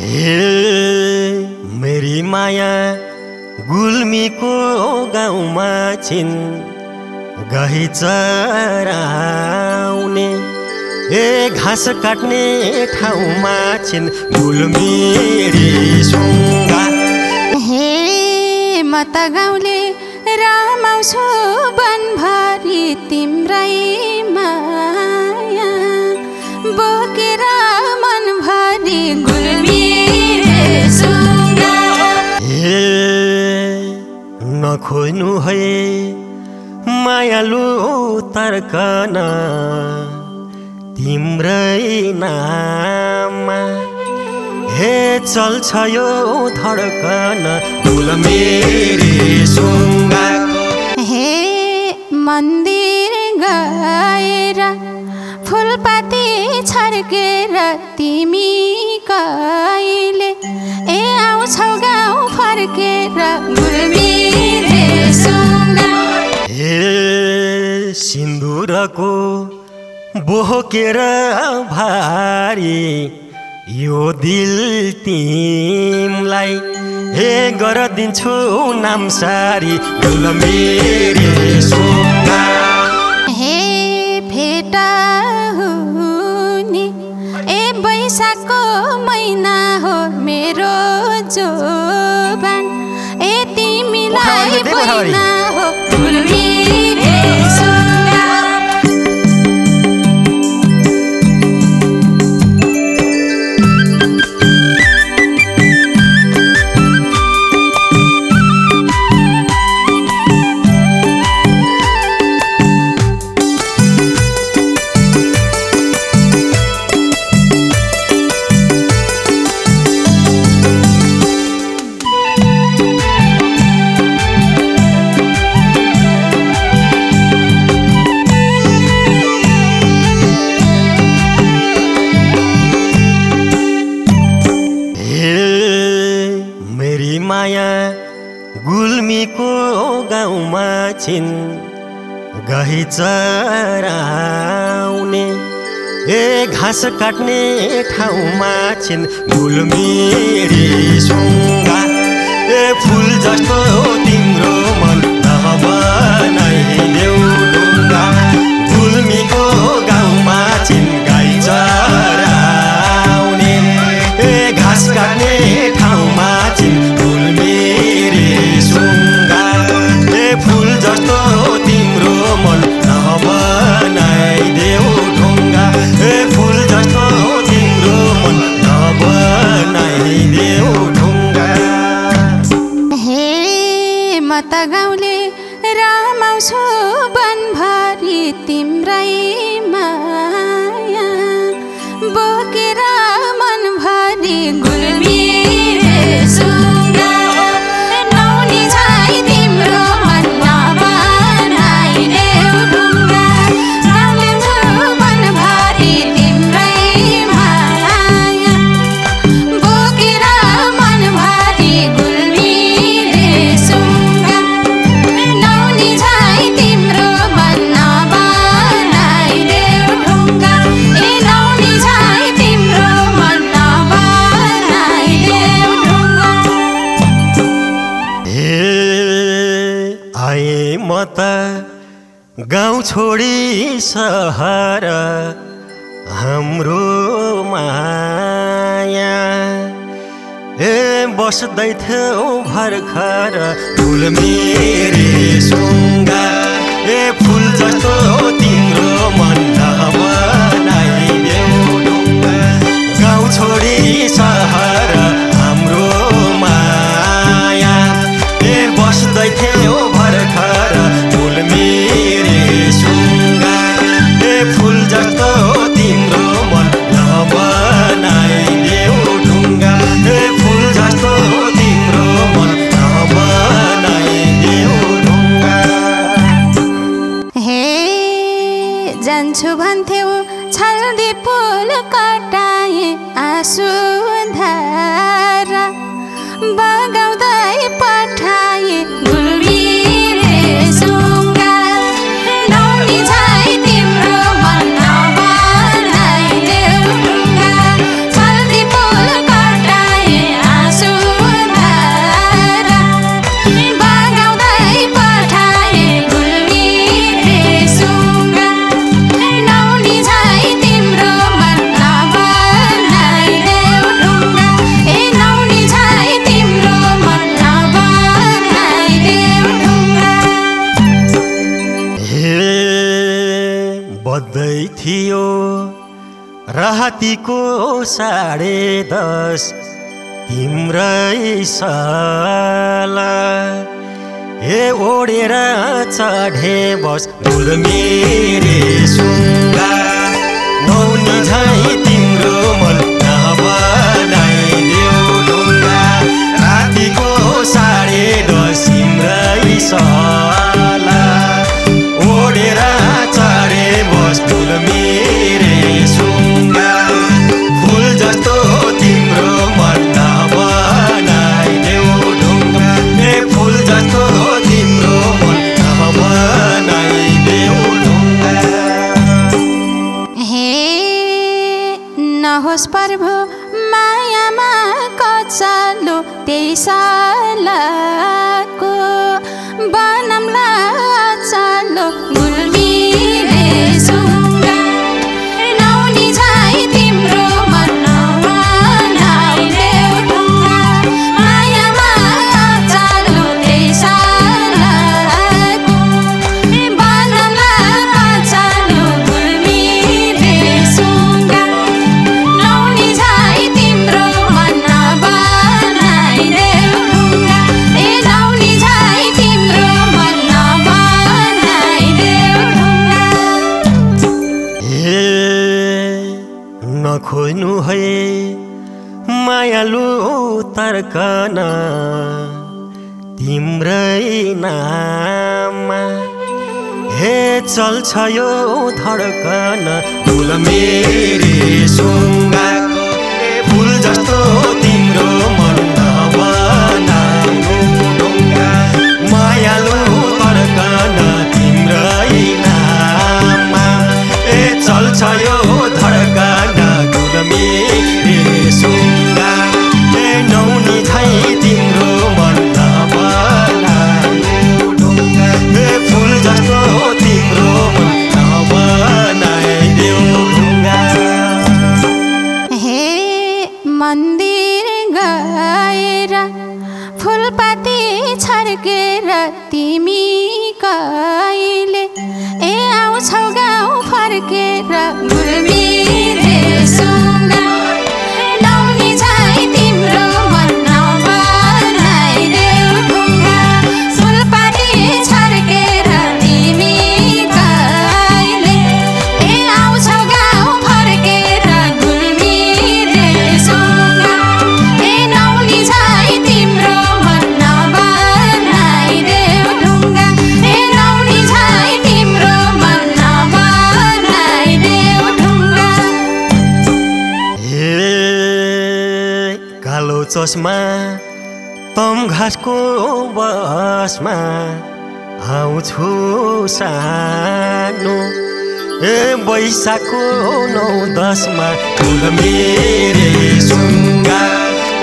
हे मेरी माया गुल्मीको गाउँमा छिन् गही चराउने ए घाँस काट्ने ठाउँमा छिन् गुल्मी सुङ्गा। हे म त गाउँले रमाउँछु वनभरि तिम्रै माया बोकेर मनभरि गुल्मी सुङ्गा। हे नखोज्नु है मायालु तर्कन तिम्रै नाममा हे चल्छ यो धड्कन गुल्मी सुङ्गा। हे मन्दिर गएर फुलपाती छर्केर तिमी कहिले ए आउँछौ गाउँ फर्केर गुल्मी सुङ्गा। हे सिन्दुरको बोकेर भारी यो दिल तिमलाई हे गरिदिन्छु नाम सारी गुल्मी सुङ्गा। हे भेटा हुने ए बैशाखको महिना हो मेरो जोबान ए तिमीलाई महिना हो गुल्मी सुङ्गा। माया गुल्मीको गाउँमा छिन् गही चराउने ए घाँस काट्ने ठाउँमा छिन् गुल्मी सुङ्गा। ए फुल जस्तो तिम्रो मन नबनाइदेऊ ढुङ्गा गुल्मीको गाउँमा छिन् गाई चराउने ए घाँस काट्ने ठाउँमा छिन् सुङ्गा। ए फुल जस्तो तिम्रो मन नबनाइदेऊ ढुङ्गा ए फुल जस्तो तिम्रो मन नबनाइदेऊ ढुङ्गा। हे म त गाउँले रमाउँछु वनभरि तिम्रै माया बोकेर मनभरि गुल्मी सुङ्गा। गाउँ छोडी सहर हाम्रो माया ए बस्दै थियो भर्खर गुल्मी सुङ्गा। ए फुल जस्तो तिम्रो मन नबनाइदेऊ ढुङ्गा गाउँ छोडी सहर हाम्रो माया ए बस्दै थियो भर्खर गुल्मी सुङ्गा। ए फुल जस्तो तिम्रो मन नबनाइदेऊ ढुङ्गा ए फुल जस्तो तिम्रो मन नबनाइदेऊ ढुङ्गा। हे रातिको 10:30 तिम्रै साला ए ओडेर चढे बस फुल मेरे सुङ्गा नौनी झै तिम्रो मन नबनाइदेऊ ढुङ्गा रातिको 10:30 तिम्रै साला ओडेर चढे बस फुल मेरे सुङ्गा फुल जस्तो तिम्रो मन नबनाइदेऊ ढुङ्गा ए फुल जस्तो तिम्रो मन नबनाइदेऊ ढुङ्गा हे नहोस् प्रभु मायामा कचालो त्यही सालको बनमला चालो गुल्मीले सुङ्गा नौनी झै तिम्रो मन नबनाइदेऊ ढुङ्गा मायामा चालो त्यही सालको बनमला चालो गुल्मीले सुङ्गा नौनी झै तिम्रो मन नबनाइदेऊ ढुङ्गा ए नौनी झै तिम्रो मन नबनाइदेऊ ढुङ्गा हे नखोज्नु है मायालु तर्कन तिम्रै नाममा हे चल्छ यो धड्कन फुल मेरे सुङ्गा फुल जस्तो तिम्रो मन नबनाइदेऊ ढुङ्गा मायालु तर्कन तिम्रै नाममा ए चल्छ यो धड्कन फुल मेरे सुङ्गा ए नौनी झै तिम्रो मन नबनाइदेऊ ढुङ्गा ए फुल जस्तो तिम्रो मन नबनाइदेऊ ढुङ्गा हे मन्दिर गएर फुलपाती छर्केर तिमी कहिले ए आउँछौ गाउँ फर्केर गुल्मीले सुङ्गा नौनी झै तिम्रो मन नबनाइदेऊ ढुङ्गा फुलपाती छर्केर तिमी कहिले ए आउँछौ गाउँ फर्केर गुल्मीले सुङ्गा ए नौनी झै तिम्रो मन नबनाइदेऊ ढुङ्गा ए नौनी झै तिम्रो मन नबनाइदेऊ ढुङ्गा हे कालो चस्मा तम घाँसको बसमा आउँछु सानो ए बैशाखको 9-10 मा फुल मेरे सुङ्गा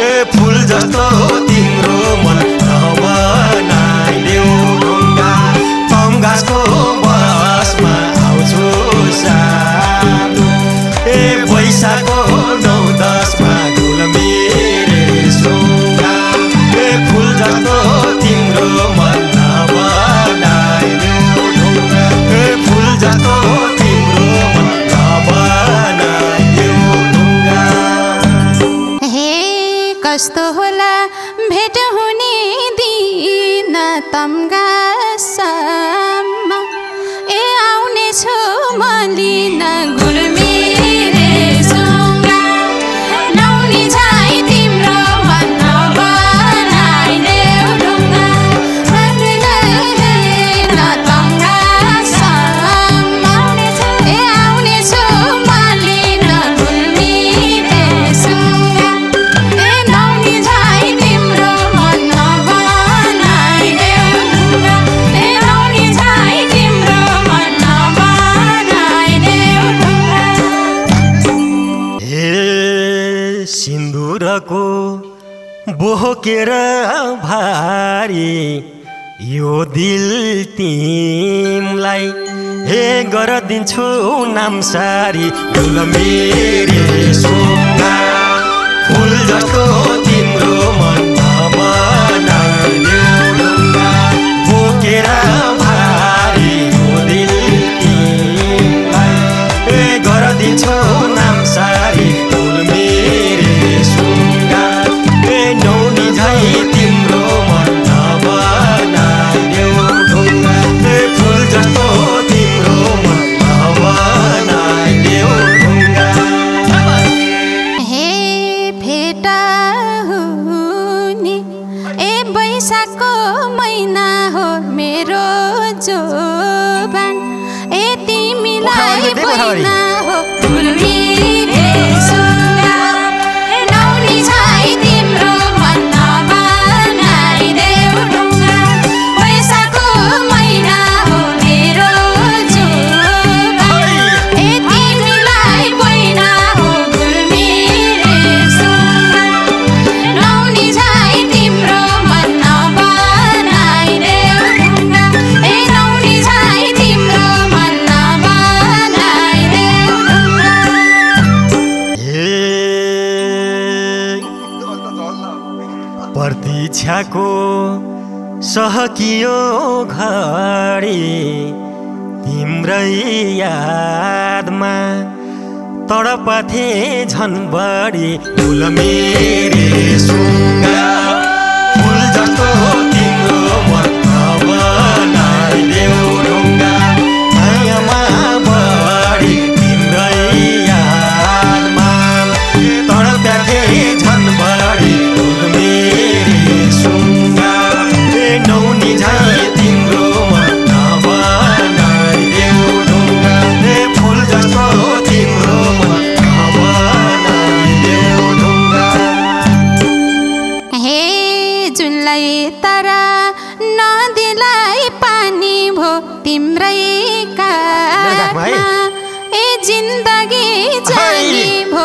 ए फुल जस्तो तिम्रो मन नबनाइदेऊ ढुङ्गा तम घाँसको बसमा आउँछु सानो ए बैशाखको 9-10 मा फुल मेरे सुङ्गा ए फुल जस्तो तिम्रो मन नबनाइदेऊ ढुङ्गा ए फुल जस्तो तिम्रो मन नबनाइदेऊ ढुङ्गा हे कस्तो होला भेट हुने दिन तमगासम्म ए आउनेछु म लिन गुल्मीले सुङ्गा नौनी झै तिम्रो मन नबनाइदेऊ ढुङ्गा तमगासम्म ए आउनेछु म लिन गुल्मीले सुङ्गा ए नौनी झै तिम्रो मन नबनाइदेऊ ढुङ्गा ए नौनी झै तिम्रो मन नबनाइदेऊ ढुङ्गा हे सिन्दुरको बोकेर भारी यो दिल तिमलाई हे गरिदिन्छु नामसारी फुल मेरे सुङ्गा फुल जस्तो तिम्रो मन नबनाइदेऊ ढुङ्गा बोकेर भारी यो दिल तिमलाई ए गरिदिन्छु नामसारी प्रतीक्षाको सहकियो घडी तिम्रै यादमा तडपथे झन् बढी फुल मेरे सुङ्गा फुल जस्तो तिम्रो मन बनाइदेऊ ढुङ्गा मायामा बढी तिम्रै यादमा तडपथे झन् बढी फुल मेरे सुङ्गा नौनी झै तिम्रो मन बनाइदेऊ ढुङ्गा फुल जस्तो तिम्रो मन बनाइदेऊ ढुङ्गा। हे जुनलाई तारा नदीलाई पानी भो तिम्रै काखमा ए जिन्दगी जानी भो